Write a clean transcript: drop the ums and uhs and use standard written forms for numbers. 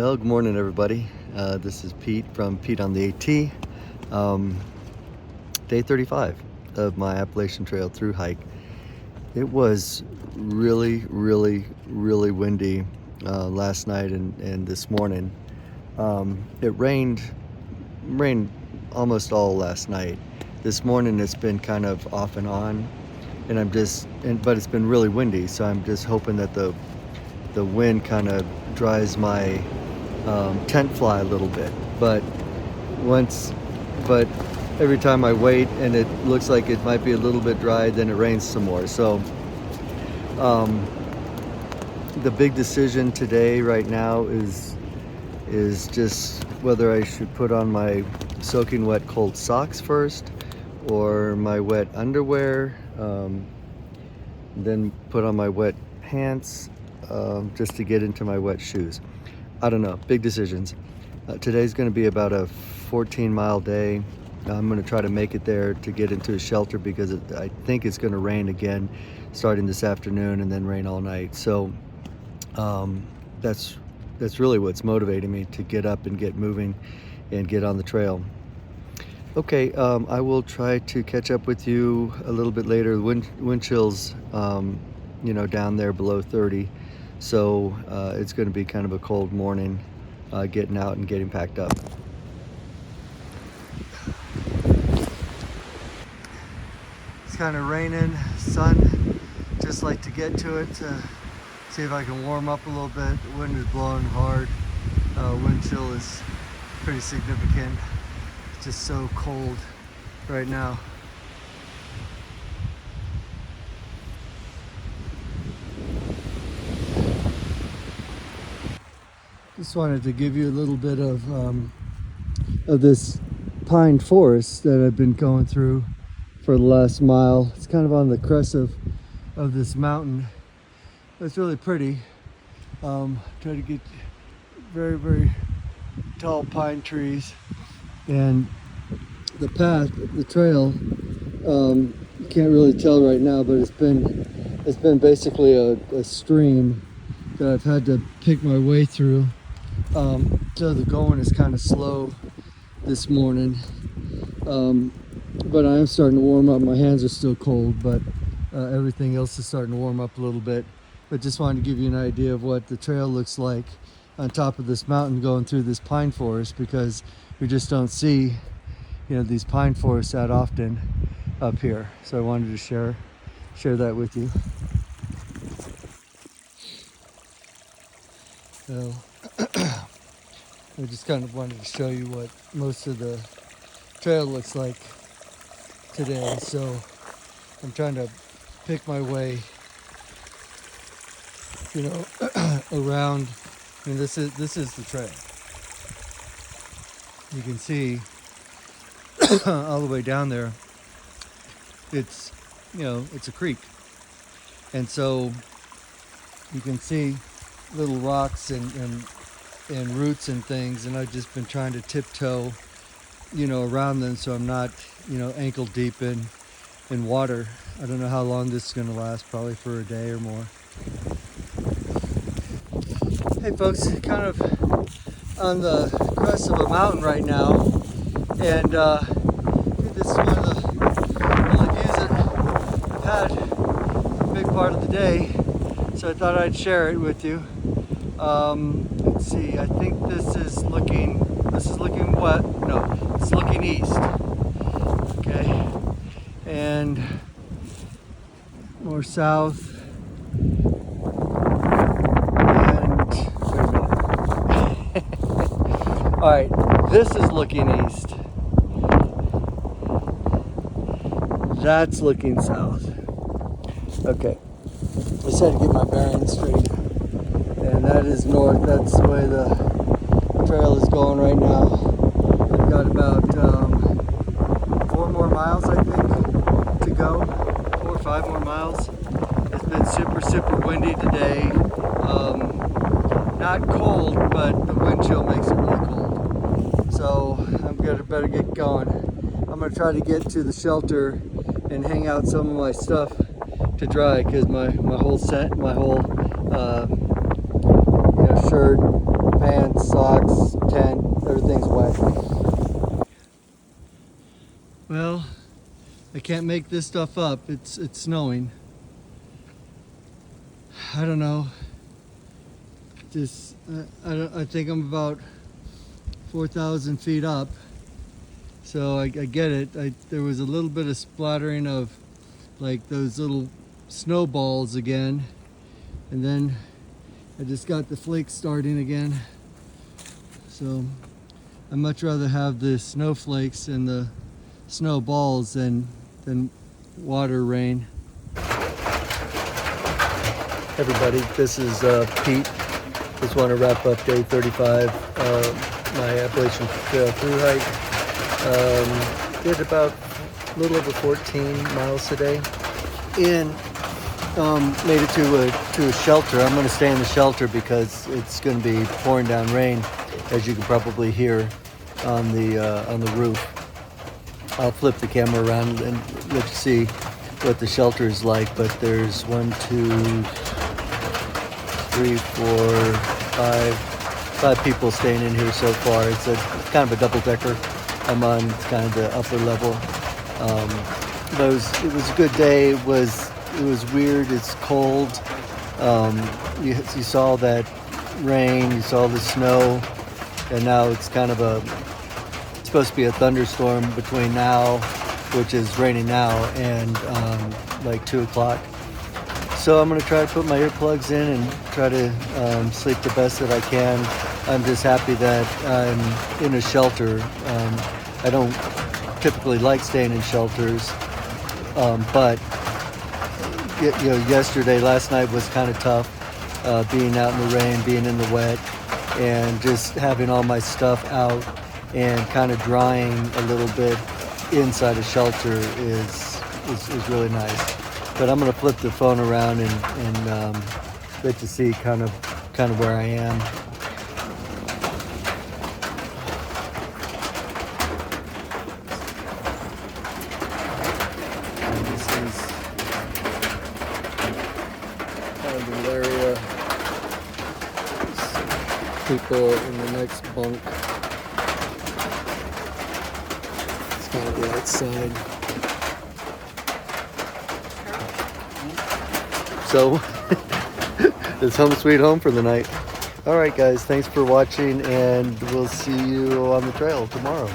Well, good morning, everybody. This is Pete from Pete on the AT. Day 35 of my Appalachian Trail through hike. It was really windy last night and this morning. It rained almost all last night. This morning it's been kind of off and on, and but it's been really windy, so I'm just hoping that the wind kind of dries my tent fly a little bit. But every time I wait and it looks like it might be a little bit dry, then it rains some more. So the big decision today right now is just whether I should put on my soaking wet cold socks first or my wet underwear, then put on my wet pants just to get into my wet shoes. I don't know, big decisions. Today's going to be about a 14-mile day. I'm going to try to make it there to get into a shelter because I think it's going to rain again starting this afternoon and then rain all night. So that's really what's motivating me to get up and get moving and get on the trail. Okay, I will try to catch up with you a little bit later. Wind chills, down there below 30. So it's going to be kind of a cold morning getting out and getting packed up. It's kind of raining, sun, just like to get to it to see if I can warm up a little bit. The wind is blowing hard. Wind chill is pretty significant. It's just so cold right now. Just wanted to give you a little bit of this pine forest that I've been going through for the last mile. It's kind of on the crest of this mountain. It's really pretty. Try to get very tall pine trees, and the path, the trail, you can't really tell right now, but it's been basically a stream that I've had to pick my way through. So the going is kind of slow this morning, but I am starting to warm up. My hands are still cold, but everything else is starting to warm up a little bit. But just wanted to give you an idea of what the trail looks like on top of this mountain going through this pine forest, because we just don't see these pine forests that often up here. So I wanted to share that with you. So I just kind of wanted to show you what most of the trail looks like today. So I'm trying to pick my way, around. I mean, this is the trail. You can see all the way down there. It's it's a creek, and so you can see little rocks and roots and things, and I've just been trying to tiptoe around them so I'm not ankle deep in water. I don't know how long this is going to last, probably for a day or more. Hey folks, kind of on the crest of a mountain right now, and this is one of the only views that I've had a big part of the day, so I thought I'd share it with you. Let's see, I think this is looking west. No, it's looking east. Okay, and more south. And wait a minute. All right, this is looking east. That's looking south. Okay, just had to get my bearings straight. And that is north. That's the way the trail is going right now. I've got about 4 more miles, I think, to go. 4 or 5 more miles. It's been super windy today. Not cold, but the wind chill makes it really cold. So better get going. I'm gonna try to get to the shelter and hang out some of my stuff to dry, because my whole shirt, pants, socks, tent, everything's wet. Well, I can't make this stuff up. It's snowing. I don't know. I think I'm about 4,000 feet up. So I get it. There was a little bit of splattering of like those little snowballs again. And then I just got the flakes starting again. So I'd much rather have the snowflakes and the snowballs than water rain. Everybody, this is Pete. Just want to wrap up day 35, my Appalachian Trail through hike. Did about a little over 14 miles today, and made it to a shelter. I'm going to stay in the shelter because it's going to be pouring down rain, as you can probably hear on the roof. I'll flip the camera around and let you see what the shelter is like. But there's 1, 2, 3, 4, 5 people staying in here so far. It's kind of a double-decker. I'm on kind of the upper level. But it was a good day. It was weird. It's cold. You saw that rain. You saw the snow, and now it's kind of it's supposed to be a thunderstorm between now, which is raining now, and like 2 o'clock. So I'm going to try to put my earplugs in and try to sleep the best that I can. I'm just happy that I'm in a shelter. I don't typically like staying in shelters, but last night was kind of tough, being out in the rain, being in the wet, and just having all my stuff out and kind of drying a little bit inside a shelter is really nice. But I'm going to flip the phone around and let you see kind of where I am. And this is kind of the area. There's people in the next bunk. It's kind of the outside. So it's home sweet home for the night. All right, guys, thanks for watching, and we'll see you on the trail tomorrow.